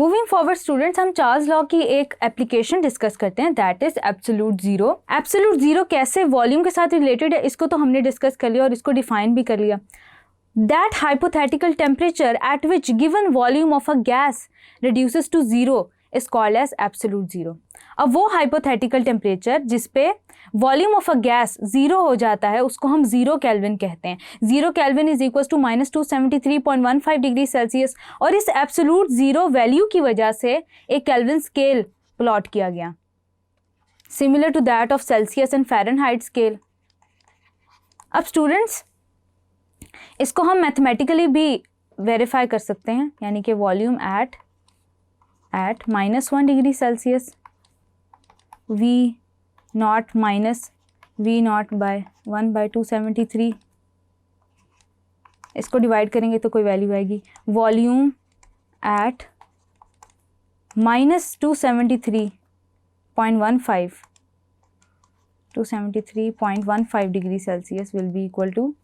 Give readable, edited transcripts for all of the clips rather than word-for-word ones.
Moving forward students, हम Charles law की एक एप्लीकेशन डिस्कस करते हैं, that is absolute zero. Absolute zero कैसे वॉल्यूम के साथ रिलेटेड है इसको तो हमने डिस्कस कर लिया और इसको डिफाइन भी कर लिया। That hypothetical temperature at which given volume of a gas reduces to zero is called as absolute zero. अब वो हाइपोथेटिकल टेम्परेचर जिसपे volume of a gas zero हो जाता है उसको हम जीरो केल्विन कहते हैं। Zero kelvin is equal to -273.15 degree Celsius. और इस एब्सोल्यूट जीरो वैल्यू की वजह से एक केल्विन स्केल प्लॉट किया गया, similar to that of Celsius and Fahrenheit scale. अब स्टूडेंट्स इसको हम मैथमेटिकली भी वेरीफाई कर सकते हैं, यानी कि volume at -1 degree Celsius V naught minus V naught by 1/273, इसको डिवाइड करेंगे तो कोई वैल्यू आएगी। Volume at -273.15 degree Celsius will be equal to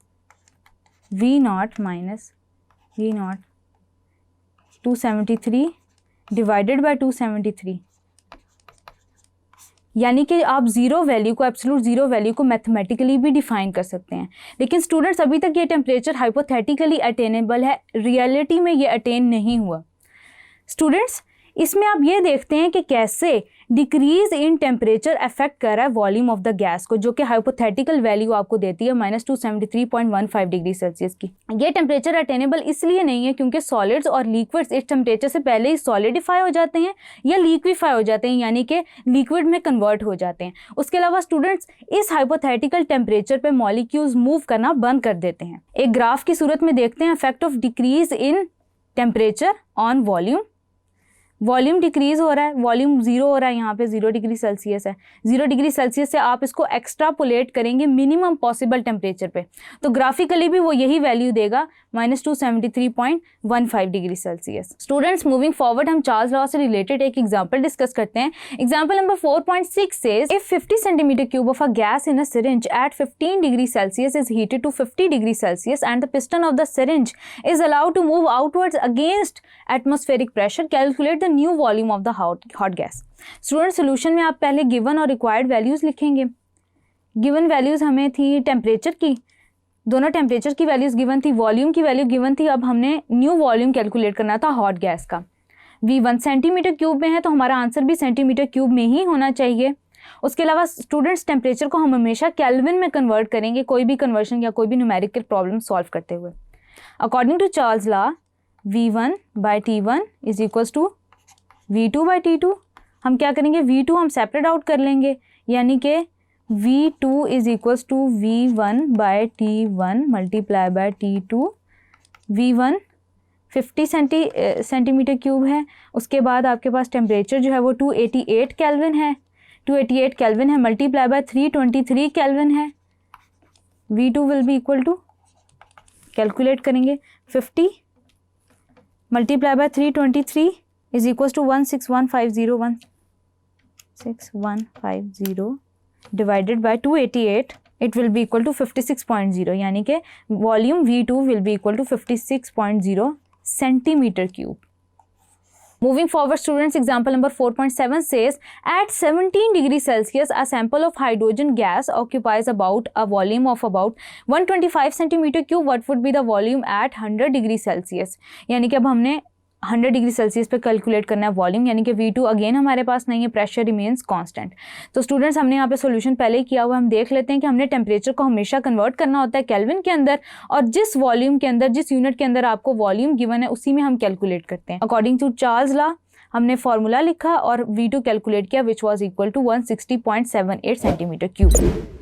V naught minus V naught 273 divided by 273, यानी कि आप जीरो वैल्यू को, एब्सोल्यूट जीरो वैल्यू को मैथमेटिकली भी डिफाइन कर सकते हैं। लेकिन स्टूडेंट्स अभी तक ये टेम्परेचर हाइपोथेटिकली अटेनेबल है, रियलिटी में ये अटेन नहीं हुआ। स्टूडेंट्स इसमें आप ये देखते हैं कि कैसे डिक्रीज इन टेम्परेचर अफेक्ट कर रहा है वॉल्यूम ऑफ द गैस को, जो कि हाइपोथेटिकल वैल्यू आपको देती है -273.15 डिग्री सेल्सियस की। ये टेम्परेचर अटेनेबल इसलिए नहीं है क्योंकि सॉलिड्स और लिक्विड्स इस टेम्परेचर से पहले ही सॉलिडिफाई हो जाते हैं या लिक्विफाई हो जाते हैं, यानी कि लिक्विड में कन्वर्ट हो जाते हैं। उसके अलावा स्टूडेंट्स इस हाइपोथेटिकल टेम्परेचर पे मॉलिक्यूल्स मूव करना बंद कर देते हैं। एक ग्राफ की सूरत में देखते हैं effect of decrease in temperature on volume. Volume decrease हो रहा है, वॉल्यूम जीरो हो रहा है, यहाँ पे 0 डिग्री सेल्सियस है। 0 डिग्री सेल्सियस से आप इसको एक्स्ट्रापोलेट करेंगे मिनिमम पॉसिबल टेम्परेचर पे, तो ग्राफिकली भी वो यही वैल्यू देगा -273.15 degree Celsius. Students moving forward हम चार्ल्स लॉ से रिलेटेड एक एग्जांपल डिस्कस करते हैं। Example number 4.6 says if 50 centimetre cube of a gas in a syringe at 15 degree Celsius is heated to 50 degree Celsius and the piston of the syringe is allowed to move outwards against atmospheric pressure, calculate the new volume of the hot gas। Student solution में आप पहले given और required values लिखेंगे। Given values हमें थी temperature की, दोनों temperature की वैल्यूज गिवन थी, वॉल्यूम की वैल्यू गिवन थी। अब हमने न्यू वॉल्यूम कैलकुलेट करना था हॉट गैस का। V 1 सेंटीमीटर क्यूब में है तो हमारा आंसर भी सेंटीमीटर क्यूब में ही होना चाहिए। उसके अलावा स्टूडेंट्स टेम्परेचर को हम हमेशा केल्विन में कन्वर्ट करेंगे कोई भी कन्वर्शन या कोई भी न्यूमेरिकल प्रॉब्लम सॉल्व करते हुए। According to Charles law V1/T1 is equals to V2/T2। हम क्या करेंगे, V2 हम सेपरेट आउट कर लेंगे, यानी कि V2 is equals to V1/T1 multiply by T2। V1 50 centimetre cube है। उसके बाद आपके पास टेम्परेचर जो है वो 288 केल्विन है, 288 केल्विन है मल्टीप्लाई बाय 323 केल्विन है। V2 will be equal to, calculate करेंगे, 50 multiply by 323 is equal to 16150 divided by 288, it will be equal to 56.0, यानी कि volume V2 will be equal to 56.0 centimetre cube. Moving forward students, example number 4.7 says at 17 degree Celsius a sample of hydrogen gas occupies about a volume of about 125 centimeter cube. What would be the volume at 100 degree Celsius? यानी कि अब हमने 100 degree Celsius पे calculate करना है volume, यानी कि V2 again हमारे पास नहीं है, प्रेशर रिमेन्स कांस्टेंट। तो स्टूडेंट्स हमने यहाँ पे सॉल्यूशन पहले ही किया हुआ, हम देख लेते हैं कि हमने टेम्परेचर को हमेशा कन्वर्ट करना होता है केल्विन के अंदर, और जिस वॉल्यूम के अंदर, जिस यूनिट के अंदर आपको वॉल्यूम गिवन है उसी में हम कैलकुलेट करते हैं। अकॉर्डिंग टू चार्ल्स लॉ हमने फॉर्मूला लिखा और V2 कैलकुलेट किया which was equal to 160.78 centimetre cube.